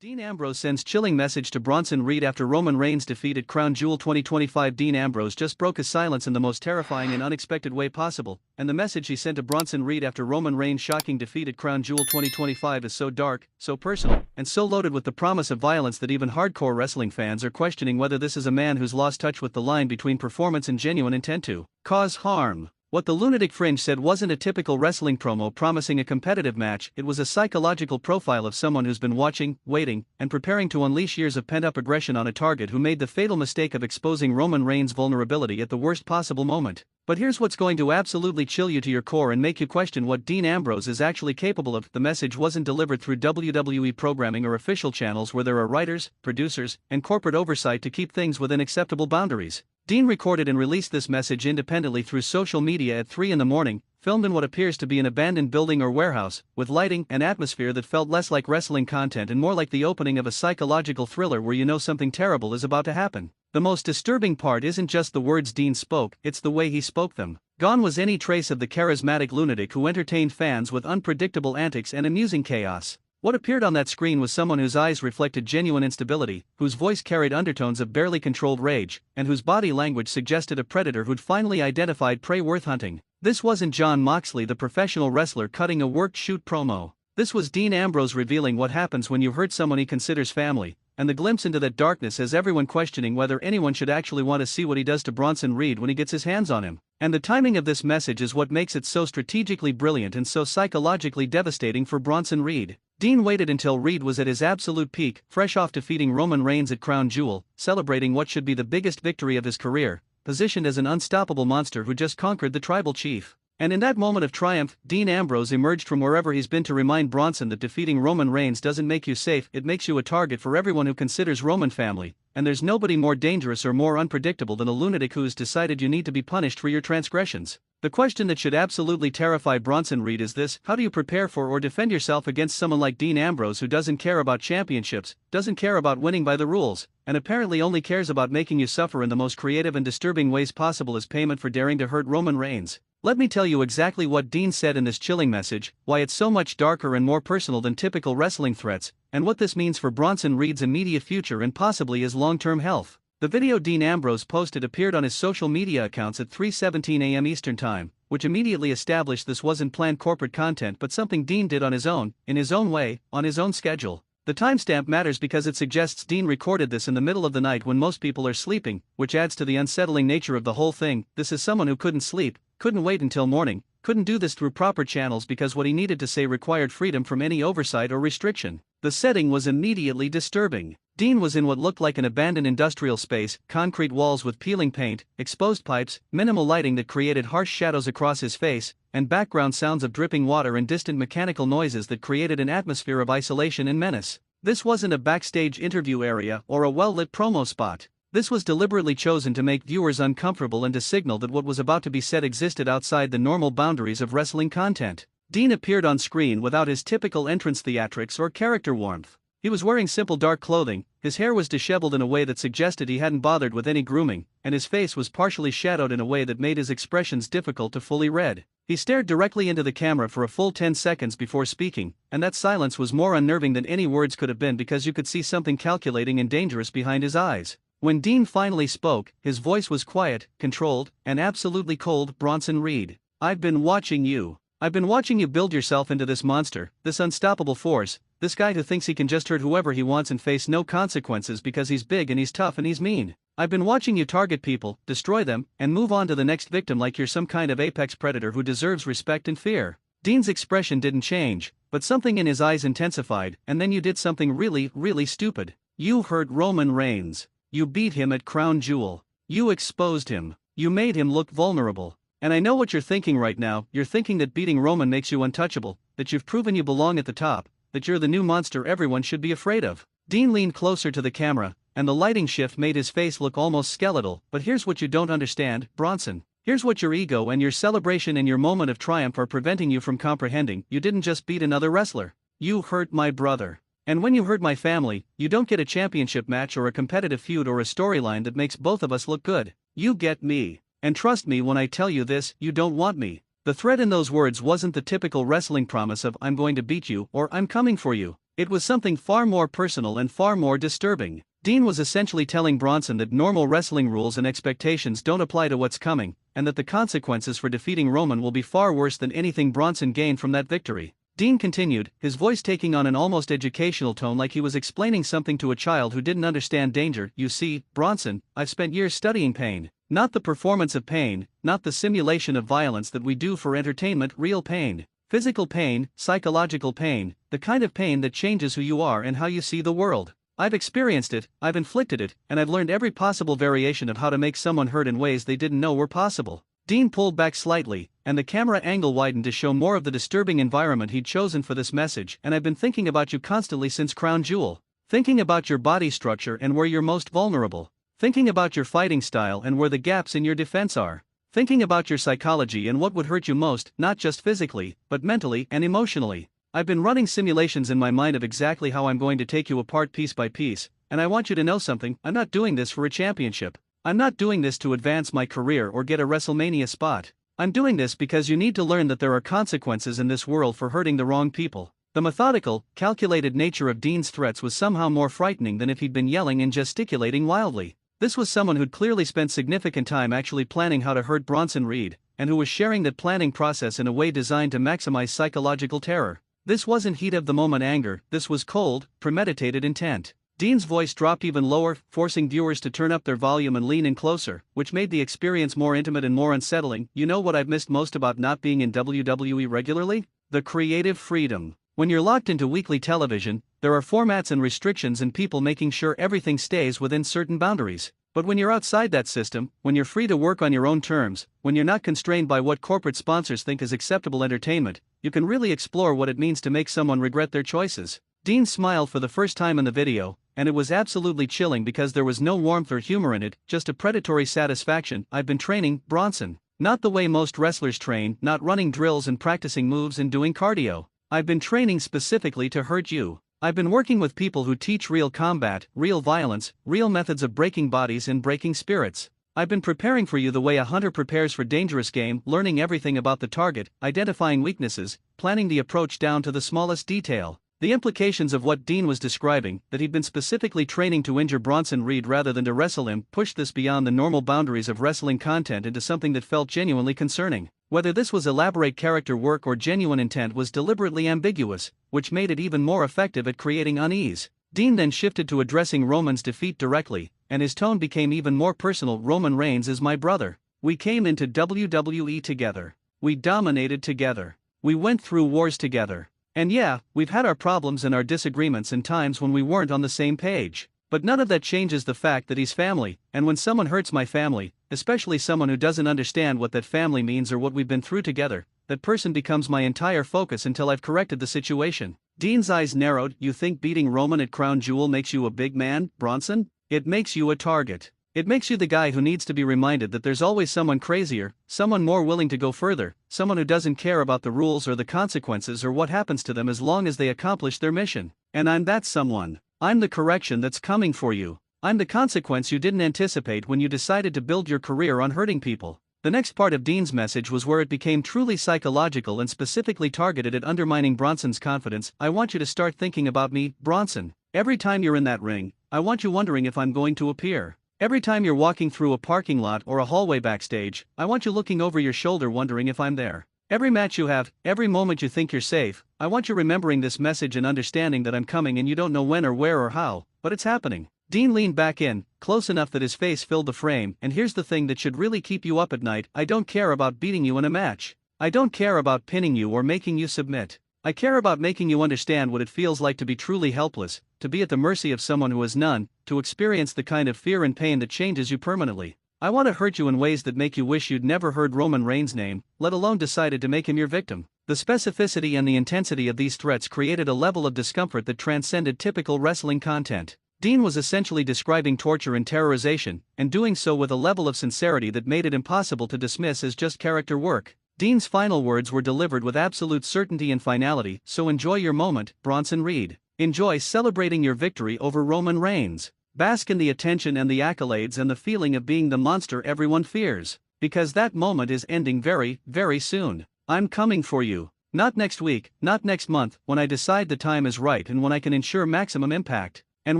Dean Ambrose sends chilling message to Bronson Reed after Roman Reigns defeat at Crown Jewel 2025. Dean Ambrose just broke his silence in the most terrifying and unexpected way possible, and the message he sent to Bronson Reed after Roman Reigns' shocking defeat at Crown Jewel 2025 is so dark, so personal, and so loaded with the promise of violence that even hardcore wrestling fans are questioning whether this is a man who's lost touch with the line between performance and genuine intent to cause harm. What the Lunatic Fringe said wasn't a typical wrestling promo promising a competitive match, it was a psychological profile of someone who's been watching, waiting, and preparing to unleash years of pent-up aggression on a target who made the fatal mistake of exposing Roman Reigns' vulnerability at the worst possible moment. But here's what's going to absolutely chill you to your core and make you question what Dean Ambrose is actually capable of. The message wasn't delivered through WWE programming or official channels where there are writers, producers, and corporate oversight to keep things within acceptable boundaries. Dean recorded and released this message independently through social media at 3 in the morning, filmed in what appears to be an abandoned building or warehouse, with lighting and atmosphere that felt less like wrestling content and more like the opening of a psychological thriller where you know something terrible is about to happen. The most disturbing part isn't just the words Dean spoke, it's the way he spoke them. Gone was any trace of the charismatic lunatic who entertained fans with unpredictable antics and amusing chaos. What appeared on that screen was someone whose eyes reflected genuine instability, whose voice carried undertones of barely controlled rage, and whose body language suggested a predator who'd finally identified prey worth hunting. This wasn't Jon Moxley, the professional wrestler, cutting a worked-shoot promo. This was Dean Ambrose revealing what happens when you hurt someone he considers family, and the glimpse into that darkness has everyone questioning whether anyone should actually want to see what he does to Bronson Reed when he gets his hands on him. And the timing of this message is what makes it so strategically brilliant and so psychologically devastating for Bronson Reed. Dean waited until Reed was at his absolute peak, fresh off defeating Roman Reigns at Crown Jewel, celebrating what should be the biggest victory of his career, positioned as an unstoppable monster who just conquered the tribal chief. And in that moment of triumph, Dean Ambrose emerged from wherever he's been to remind Bronson that defeating Roman Reigns doesn't make you safe, it makes you a target for everyone who considers Roman family, and there's nobody more dangerous or more unpredictable than a lunatic who's decided you need to be punished for your transgressions. The question that should absolutely terrify Bronson Reed is this: how do you prepare for or defend yourself against someone like Dean Ambrose who doesn't care about championships, doesn't care about winning by the rules, and apparently only cares about making you suffer in the most creative and disturbing ways possible as payment for daring to hurt Roman Reigns? Let me tell you exactly what Dean said in this chilling message, why it's so much darker and more personal than typical wrestling threats, and what this means for Bronson Reed's immediate future and possibly his long-term health. The video Dean Ambrose posted appeared on his social media accounts at 3:17 a.m. Eastern Time, which immediately established this wasn't planned corporate content but something Dean did on his own, in his own way, on his own schedule. The timestamp matters because it suggests Dean recorded this in the middle of the night when most people are sleeping, which adds to the unsettling nature of the whole thing. This is someone who couldn't sleep, couldn't wait until morning, couldn't do this through proper channels because what he needed to say required freedom from any oversight or restriction. The setting was immediately disturbing. Dean was in what looked like an abandoned industrial space, concrete walls with peeling paint, exposed pipes, minimal lighting that created harsh shadows across his face, and background sounds of dripping water and distant mechanical noises that created an atmosphere of isolation and menace. This wasn't a backstage interview area or a well-lit promo spot. This was deliberately chosen to make viewers uncomfortable and to signal that what was about to be said existed outside the normal boundaries of wrestling content. Dean appeared on screen without his typical entrance theatrics or character warmth. He was wearing simple dark clothing, his hair was disheveled in a way that suggested he hadn't bothered with any grooming, and his face was partially shadowed in a way that made his expressions difficult to fully read. He stared directly into the camera for a full 10 seconds before speaking, and that silence was more unnerving than any words could have been because you could see something calculating and dangerous behind his eyes. When Dean finally spoke, his voice was quiet, controlled, and absolutely cold. Bronson Reed, I've been watching you. I've been watching you build yourself into this monster, this unstoppable force, this guy who thinks he can just hurt whoever he wants and face no consequences because he's big and he's tough and he's mean. I've been watching you target people, destroy them, and move on to the next victim like you're some kind of apex predator who deserves respect and fear. Dean's expression didn't change, but something in his eyes intensified, and then you did something really, really stupid. You hurt Roman Reigns. You beat him at Crown Jewel. You exposed him. You made him look vulnerable. And I know what you're thinking right now, you're thinking that beating Roman makes you untouchable, that you've proven you belong at the top, that you're the new monster everyone should be afraid of. Dean leaned closer to the camera, and the lighting shift made his face look almost skeletal. But here's what you don't understand, Bronson. Here's what your ego and your celebration and your moment of triumph are preventing you from comprehending. You didn't just beat another wrestler. You hurt my brother. And when you hurt my family, you don't get a championship match or a competitive feud or a storyline that makes both of us look good. You get me. And trust me when I tell you this, you don't want me. The threat in those words wasn't the typical wrestling promise of "I'm going to beat you" or "I'm coming for you." It was something far more personal and far more disturbing. Dean was essentially telling Bronson that normal wrestling rules and expectations don't apply to what's coming, and that the consequences for defeating Roman will be far worse than anything Bronson gained from that victory. Dean continued, his voice taking on an almost educational tone, like he was explaining something to a child who didn't understand danger. You see, Bronson, I've spent years studying pain. Not the performance of pain, not the simulation of violence that we do for entertainment, real pain. Physical pain, psychological pain, the kind of pain that changes who you are and how you see the world. I've experienced it, I've inflicted it, and I've learned every possible variation of how to make someone hurt in ways they didn't know were possible. Dean pulled back slightly, and the camera angle widened to show more of the disturbing environment he'd chosen for this message. And I've been thinking about you constantly since Crown Jewel. Thinking about your body structure and where you're most vulnerable. Thinking about your fighting style and where the gaps in your defense are. Thinking about your psychology and what would hurt you most, not just physically, but mentally and emotionally. I've been running simulations in my mind of exactly how I'm going to take you apart piece by piece, and I want you to know something, I'm not doing this for a championship. I'm not doing this to advance my career or get a WrestleMania spot. I'm doing this because you need to learn that there are consequences in this world for hurting the wrong people. The methodical, calculated nature of Dean's threats was somehow more frightening than if he'd been yelling and gesticulating wildly. This was someone who'd clearly spent significant time actually planning how to hurt Bronson Reed, and who was sharing that planning process in a way designed to maximize psychological terror. This wasn't heat-of-the-moment anger, this was cold, premeditated intent. Dean's voice dropped even lower, forcing viewers to turn up their volume and lean in closer, which made the experience more intimate and more unsettling. You know what I've missed most about not being in WWE regularly? The creative freedom. When you're locked into weekly television, there are formats and restrictions and people making sure everything stays within certain boundaries. But when you're outside that system, when you're free to work on your own terms, when you're not constrained by what corporate sponsors think is acceptable entertainment, you can really explore what it means to make someone regret their choices. Dean smiled for the first time in the video, and it was absolutely chilling because there was no warmth or humor in it, just a predatory satisfaction. I've been training, Bronson. Not the way most wrestlers train, not running drills and practicing moves and doing cardio. I've been training specifically to hurt you. I've been working with people who teach real combat, real violence, real methods of breaking bodies and breaking spirits. I've been preparing for you the way a hunter prepares for dangerous game, learning everything about the target, identifying weaknesses, planning the approach down to the smallest detail. The implications of what Dean was describing, that he'd been specifically training to injure Bronson Reed rather than to wrestle him, pushed this beyond the normal boundaries of wrestling content into something that felt genuinely concerning. Whether this was elaborate character work or genuine intent was deliberately ambiguous, which made it even more effective at creating unease. Dean then shifted to addressing Roman's defeat directly, and his tone became even more personal. Roman Reigns is my brother. We came into WWE together. We dominated together. We went through wars together. And yeah, we've had our problems and our disagreements and times when we weren't on the same page. But none of that changes the fact that he's family, and when someone hurts my family, especially someone who doesn't understand what that family means or what we've been through together, that person becomes my entire focus until I've corrected the situation. Dean's eyes narrowed. You think beating Roman at Crown Jewel makes you a big man, Bronson? It makes you a target. It makes you the guy who needs to be reminded that there's always someone crazier, someone more willing to go further, someone who doesn't care about the rules or the consequences or what happens to them as long as they accomplish their mission. And I'm that someone. I'm the correction that's coming for you. I'm the consequence you didn't anticipate when you decided to build your career on hurting people. The next part of Dean's message was where it became truly psychological and specifically targeted at undermining Bronson's confidence. I want you to start thinking about me, Bronson. Every time you're in that ring, I want you wondering if I'm going to appear. Every time you're walking through a parking lot or a hallway backstage, I want you looking over your shoulder wondering if I'm there. Every match you have, every moment you think you're safe, I want you remembering this message and understanding that I'm coming and you don't know when or where or how, but it's happening. Dean leaned back in, close enough that his face filled the frame, and here's the thing that should really keep you up at night. I don't care about beating you in a match. I don't care about pinning you or making you submit. I care about making you understand what it feels like to be truly helpless, to be at the mercy of someone who has none, to experience the kind of fear and pain that changes you permanently. I want to hurt you in ways that make you wish you'd never heard Roman Reigns' name, let alone decided to make him your victim. The specificity and the intensity of these threats created a level of discomfort that transcended typical wrestling content. Dean was essentially describing torture and terrorization, and doing so with a level of sincerity that made it impossible to dismiss as just character work. Dean's final words were delivered with absolute certainty and finality. So enjoy your moment, Bronson Reed. Enjoy celebrating your victory over Roman Reigns. Bask in the attention and the accolades and the feeling of being the monster everyone fears. Because that moment is ending very, very soon. I'm coming for you. Not next week, not next month, when I decide the time is right and when I can ensure maximum impact. And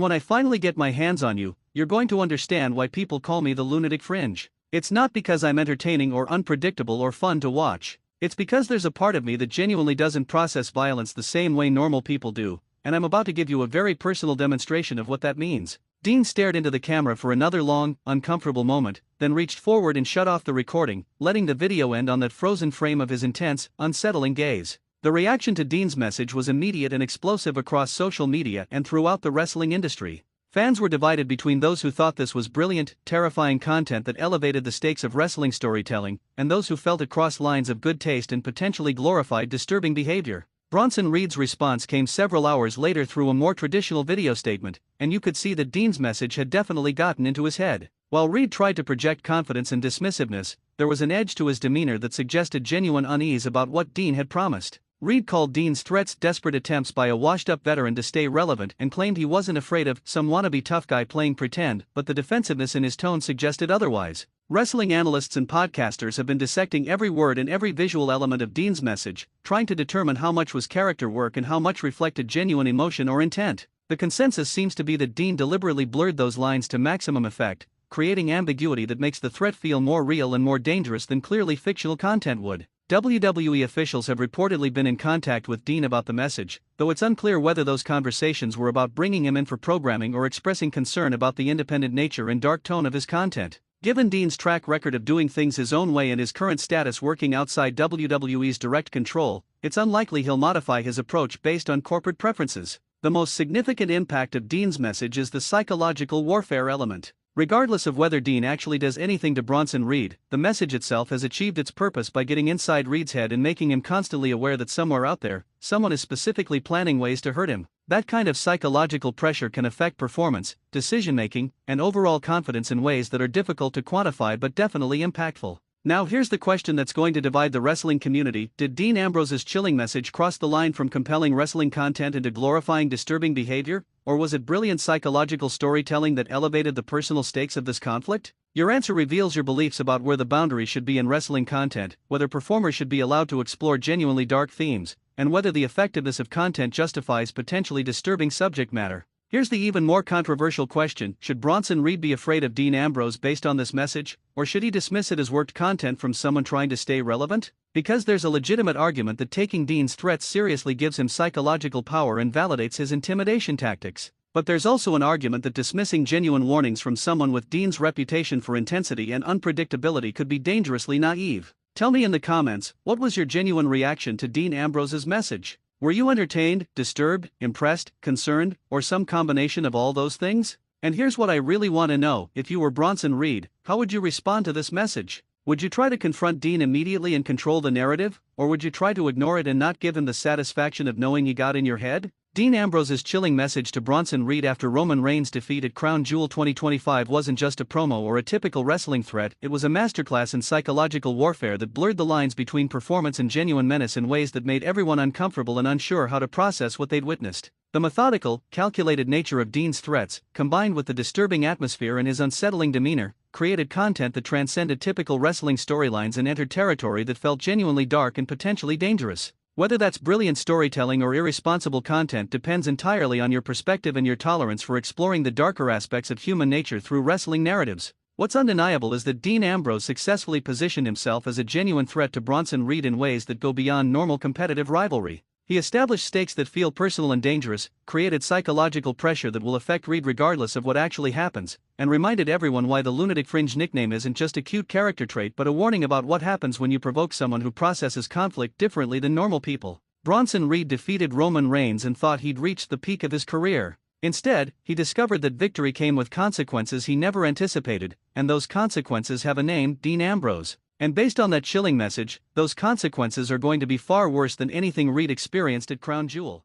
when I finally get my hands on you, you're going to understand why people call me the lunatic fringe. It's not because I'm entertaining or unpredictable or fun to watch. It's because there's a part of me that genuinely doesn't process violence the same way normal people do, and I'm about to give you a very personal demonstration of what that means. Dean stared into the camera for another long, uncomfortable moment, then reached forward and shut off the recording, letting the video end on that frozen frame of his intense, unsettling gaze. The reaction to Dean's message was immediate and explosive across social media and throughout the wrestling industry. Fans were divided between those who thought this was brilliant, terrifying content that elevated the stakes of wrestling storytelling, and those who felt it crossed lines of good taste and potentially glorified disturbing behavior. Bronson Reed's response came several hours later through a more traditional video statement, and you could see that Dean's message had definitely gotten into his head. While Reed tried to project confidence and dismissiveness, there was an edge to his demeanor that suggested genuine unease about what Dean had promised. Reed called Dean's threats desperate attempts by a washed-up veteran to stay relevant and claimed he wasn't afraid of some wannabe tough guy playing pretend, but the defensiveness in his tone suggested otherwise. Wrestling analysts and podcasters have been dissecting every word and every visual element of Dean's message, trying to determine how much was character work and how much reflected genuine emotion or intent. The consensus seems to be that Dean deliberately blurred those lines to maximum effect, creating ambiguity that makes the threat feel more real and more dangerous than clearly fictional content would. WWE officials have reportedly been in contact with Dean about the message, though it's unclear whether those conversations were about bringing him in for programming or expressing concern about the independent nature and dark tone of his content. Given Dean's track record of doing things his own way and his current status working outside WWE's direct control, it's unlikely he'll modify his approach based on corporate preferences. The most significant impact of Dean's message is the psychological warfare element. Regardless of whether Dean actually does anything to Bronson Reed, the message itself has achieved its purpose by getting inside Reed's head and making him constantly aware that somewhere out there, someone is specifically planning ways to hurt him. That kind of psychological pressure can affect performance, decision-making, and overall confidence in ways that are difficult to quantify but definitely impactful. Now here's the question that's going to divide the wrestling community: did Dean Ambrose's chilling message cross the line from compelling wrestling content into glorifying disturbing behavior, or was it brilliant psychological storytelling that elevated the personal stakes of this conflict? Your answer reveals your beliefs about where the boundary should be in wrestling content, whether performers should be allowed to explore genuinely dark themes, and whether the effectiveness of content justifies potentially disturbing subject matter. Here's the even more controversial question: should Bronson Reed be afraid of Dean Ambrose based on this message, or should he dismiss it as worked content from someone trying to stay relevant? Because there's a legitimate argument that taking Dean's threats seriously gives him psychological power and validates his intimidation tactics. But there's also an argument that dismissing genuine warnings from someone with Dean's reputation for intensity and unpredictability could be dangerously naive. Tell me in the comments, what was your genuine reaction to Dean Ambrose's message? Were you entertained, disturbed, impressed, concerned, or some combination of all those things? And here's what I really want to know: if you were Bronson Reed, how would you respond to this message? Would you try to confront Dean immediately and control the narrative, or would you try to ignore it and not give him the satisfaction of knowing he got in your head? Dean Ambrose's chilling message to Bronson Reed after Roman Reigns' defeat at Crown Jewel 2025 wasn't just a promo or a typical wrestling threat, it was a masterclass in psychological warfare that blurred the lines between performance and genuine menace in ways that made everyone uncomfortable and unsure how to process what they'd witnessed. The methodical, calculated nature of Dean's threats, combined with the disturbing atmosphere and his unsettling demeanor, created content that transcended typical wrestling storylines and entered territory that felt genuinely dark and potentially dangerous. Whether that's brilliant storytelling or irresponsible content depends entirely on your perspective and your tolerance for exploring the darker aspects of human nature through wrestling narratives. What's undeniable is that Dean Ambrose successfully positioned himself as a genuine threat to Bronson Reed in ways that go beyond normal competitive rivalry. He established stakes that feel personal and dangerous, created psychological pressure that will affect Reed regardless of what actually happens, and reminded everyone why the lunatic fringe nickname isn't just a cute character trait but a warning about what happens when you provoke someone who processes conflict differently than normal people. Bronson Reed defeated Roman Reigns and thought he'd reached the peak of his career. Instead, he discovered that victory came with consequences he never anticipated, and those consequences have a name: Dean Ambrose. And based on that chilling message, those consequences are going to be far worse than anything Reed experienced at Crown Jewel.